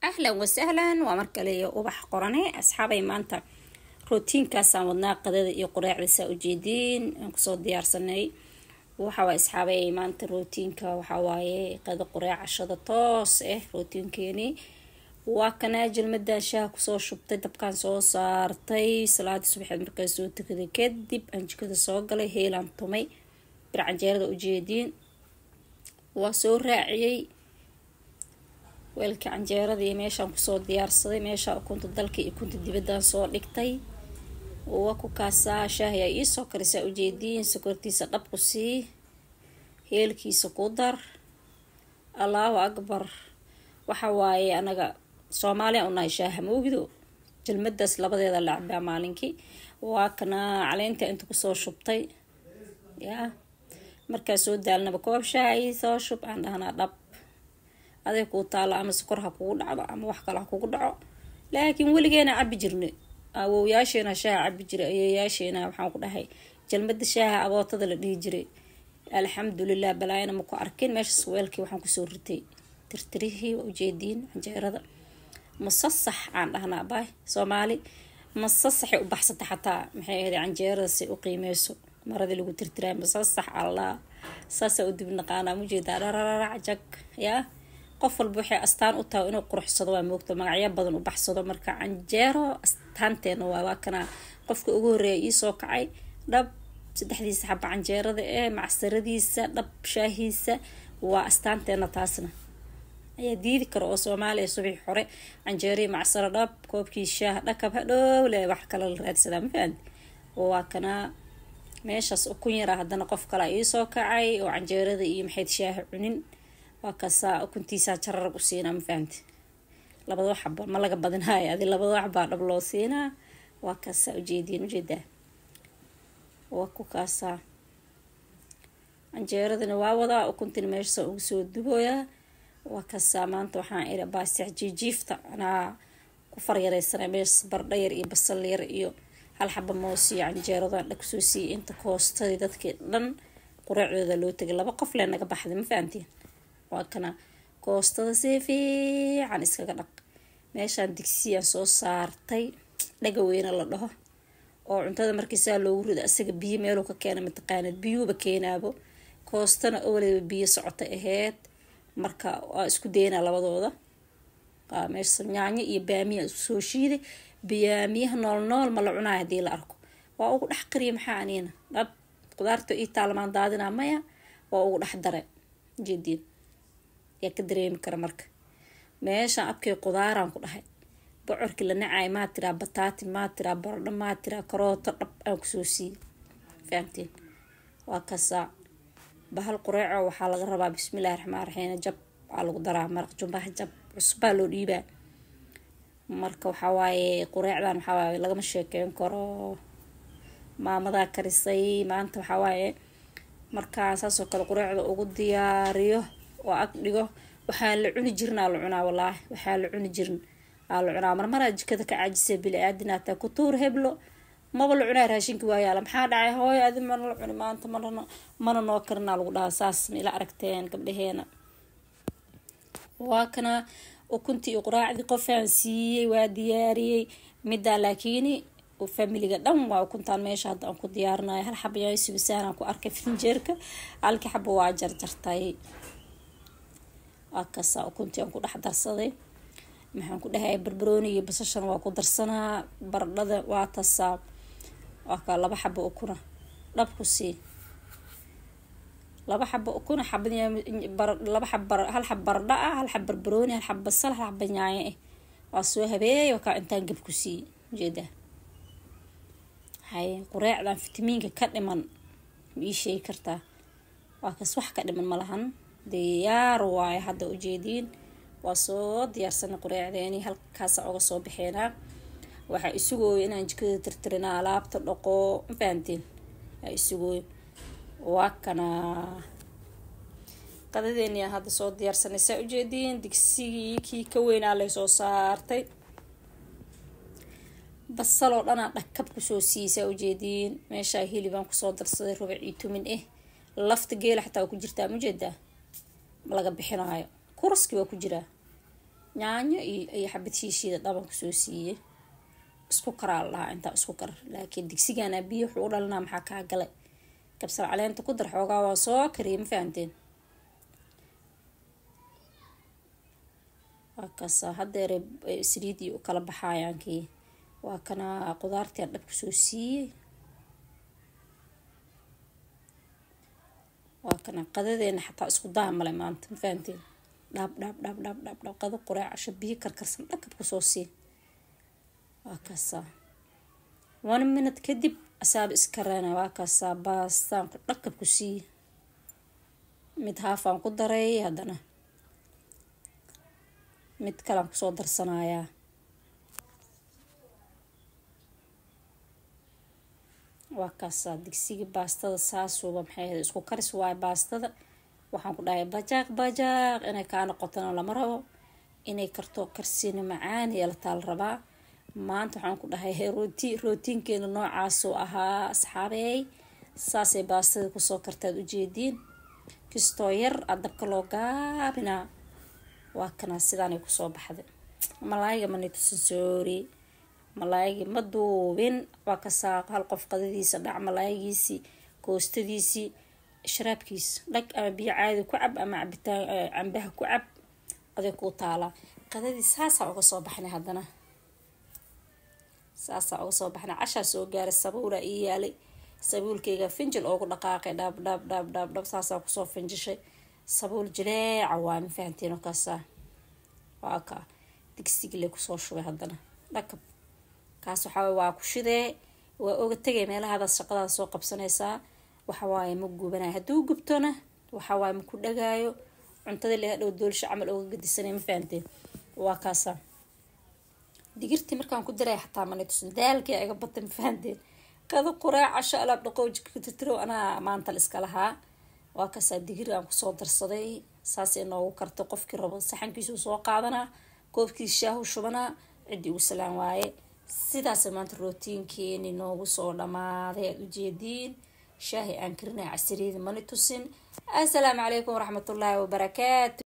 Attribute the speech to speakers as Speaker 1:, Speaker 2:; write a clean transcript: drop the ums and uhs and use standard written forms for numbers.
Speaker 1: اهلا وسهلا ومركلي وبح قرني اصحابي مانتا روتين كاسان ودنا قدada iyo quraacdiisa u jeedin aan ku soo diyaarsanay waxa way asxaabay maanta rootinka waxa waaye qada quraac cashada toos rootinkeeni waa kana jilmada shaah ku soo shubtay dabkan soo saartay salaad subaxeed markay soo tukaday kadib aan jikada soo galay heelan tumay bir canjeerada u jeedin waa soo raaciyay weelka canjeeradii meeshaan ku soo diyaarsaday meesha ukunta dalka iyo ukunta dibadda soo dhigtay oo ku kaasaa shaahi ay soo karisa u jeedin sokortiisa dhab ku sii heelkiisa ku dar Allahu akbar waxa waaye anaga Soomaaliya una shaaha moogdo jilmadaas labadeeda la cabaa maalinkii waa kana caleenta inta ku soo shubtay marka soo daalnaba koob shaahi soo shub aan dhahna dhab aday ku taala ama sokor ha kugu dhacdo ama wax kale ha kugu dhaco laakiin waligeena cabbi jirnay awooyaasheena shaaha cabbi jiray ayeeyaasheena waxaan ku dhahay jalmada shaaha abootada la dhigi jiray alxamdulillah balaayna ma ku arkin meesha weelkii waxaan ku soo ritay tirtirihii u jeedin canjeerada masasax aan dhahnaa baay Soomaali masasax u baxsata xataa maxay ahayd canjeerada si u qiimeyso marada lagu tirtiray masasax Allah saasa u dib naqaana mujeedaa rararacjak qof walba waxay astaan u tahay inuu quruxsado waa moogto magacyo badan u baxsado marka canjeero astaanteena waa kana qofka ugu horeeyay soo kacay dhab saddexdiisa xab canjeerada macsaradiisa dhab shaahiisa waa astaanteena taasna ayaa diidi karo oo Soomaaliya subax hore canjeeri macsaro dhab koobkii shaah dhakab hadhow le wax kale la raadsadaa ma fahanti waa kana meeshaas ukun yara hadana qof kale soo kacay oo canjeerada iyo maxay shaah cunin وكاسا كنتيسا جرر قسينا مفهمت لبضو حبة ما لقى بدن هاي هذه لبضو حبة دبلو سينا وكاسا وجيدين وجده وكاسا عنجيرة نواوضة وكنت المجلسة وسود دبويا وكاسا ما انتو حان إلى باسع جيفتا أنا كفر يري سنة ميس بردير إي بصلير إيو هالحبة موسي عنجيرة لكسوسي انت كوستي دادك لن قرع ذا لو تقلب قف لأنك بحد مفهمتين وكنا كوسtada si fiican iskaga dhaq meeshaan digsiya soo saartay dhaga weyn la dhaho oo cuntada markiisa loogu rido asaga biyo meel ka keenay mataqaanad biyuuba keenaabo koostana awleed biyo socota aheed marka waa isku deena labadooda meesha yaanyo iyo baamiya soo shiiday baamiyaha nool ma la cunaa hadii la arko waa ugu dhax qariyo maxaa aniina dhab qudaarta ii taalmaan daadina maya waa ugu dhax dare jeedin يا كدريم كرمرك ماشي أبكي قداران كلها بعرك لنا عاي ما ترى بطاطي ما ترى برد ما ترى كروت رب أو كسوسي فهمتين وكسا بهالقريعة وحال غربا بسم الله الرحمن الرحيم جب على قدرة مرق جنبه جب عصبالو ريبا مركو حواي قريعة حواي لقى مشيكين كرو ما مذا كريسي ما أنت حواي مركا أساسو كالقريعة قريعة أقود دياريو وأكديو وحال عوني جرنا العنا والله وحال عوني جرن العنا مرة جكذا كعجز بالعادنا تكتور هبلو ما بالعنا راشين كوايا لم حد عي هاي هذا من العنا ما أنت مرة نوكرنا الوضع أساس إلى أركتين قبل هنا وكنا وكنت أقرأ ذي قفانسي ودياري مدة لكني وفاميلي قدام وكنت أنا ماشي هذا أنكو ديارنا هالحب يعيش بسنة أنكو أركب في الجركة على كحب واجر جرتاي أكاسا وكنت أنكو أحضر صدي maxaan ku dhahay barbarooni iyo basashan waa ku darsanaa baradhada waa tasaa waa ka laba xabo ukuna dhab ku sii laba xabo ukuna xabadiya laba xabo hal xabo baradha hal xabo barbarooni hal xabo basal hal xabo yaanyo waa soo habeey waa ka intaan gab ku sii jeeda hay quraacdan fitamiinka ka dhiman ii sheey kartaa waa kas wax ka dhiman malahan diyaar waay hadda u jeedin وصو ديارسنا قريعديني halkaas uga soo bixeena waxa isugu inaan jikada tirtirina alaabta dhaqo faantiin isugu waa kana qadadeeni hadda soo diyaarsanaysa u jeedin digsigii kii ka weynaa la soo saartay basal oo dhan dhakab ku soo siisa u jeedin meesha hilibaan ku soo darsaday rubaci tumin lafta geel xataa ku jirtaa mujeeda laga bixinayo kurski waa ku jira yaanyo iyo xabad shiishiida dhaban kusoo siiyey isku karaa lahaa intaa isku kar laakiin digsigana biyo wuxuu u dhalinaa maxaa kaa galay kabsar caleenta ku dar xoogaa waa soo kariyay ma fahanteen waa kaasa haddeer saliidii u kala baxayaankii waa kana qudaartii aan dhab kusoo siiyey waa kana qadadeena xataa isku daamale maanta ma fahanteen dhab qado quraac casho biyo karkarsan dhakab kusoo sii waa kaasa 1 minute kadib asaab iskarana waa kaasa baastaan dhakab ku sii mid haafaan ku daray haddana mid kale aan kusoo darsanayaa waa kaasa digsiga baastada saasuba maxay ahayd isku karis waay baastada waxaan ku dhahay bajaaq inay kaa noqotona lama rabo inay karto karsiina macaan yeelataa la rabaa maanta waxaan ku dhahay rootiinkeena noocaasoo ahaa asxaabey saasay baastada kusoo kartaad ujeediin kistoo yar adabka loo gaabinaa waa kana sidaanay kusoo baxday malaayga manitusin soori malaaygi ma duubin waa ka saaq hal qof qadadiisa dhac malaaygiisii koostadiisii sharaabkiisa dhag ama biyo caadi ku cab ama cabitaan cambaha ku cab aday ku taala qadadii saasaa uga soo baxnay haddana saasaa uga soo baxnay cashaa soo gaaray sabuula ii yaalay sabuulkayga finjil oogu dhaqaaqay dhab saasaa kusoo finjishay sabuul jileeca waa ma fahanteen oo kaasaa waa kaa digsigile kusoo shubay haddana dhakab kaas waxaa waa ku shidee waa oga tegay meelahadaas shaqadaas soo qabsanaysaa waxawaaye ma gubanay hadduu gubtona waxawaaye ma ku dhagaayo cuntada leha dhow doolsha camal ooga gadisanay ma fahanteen waa kaasa digirtii markaan ku daray xataa manitusin daalkii iga batay ma fahanteen qado quraac casho alaab dhaqow jika tirtiro anaa maanta la iska lahaa waa kaasaa digir aan kusoo darsaday saasay noogu kartay qofkii rabo saxankiisuu soo qaadanaa koobkiis shaahu shubanaa ciddii ugu salaan waaye sidaasay maanta rootiinkeeni noogu soo dhammaaday aad ujeediin shaahi aan karinaya casiriyada manitusin assalaamu calaykum waraxmatullaahi wabarakaatu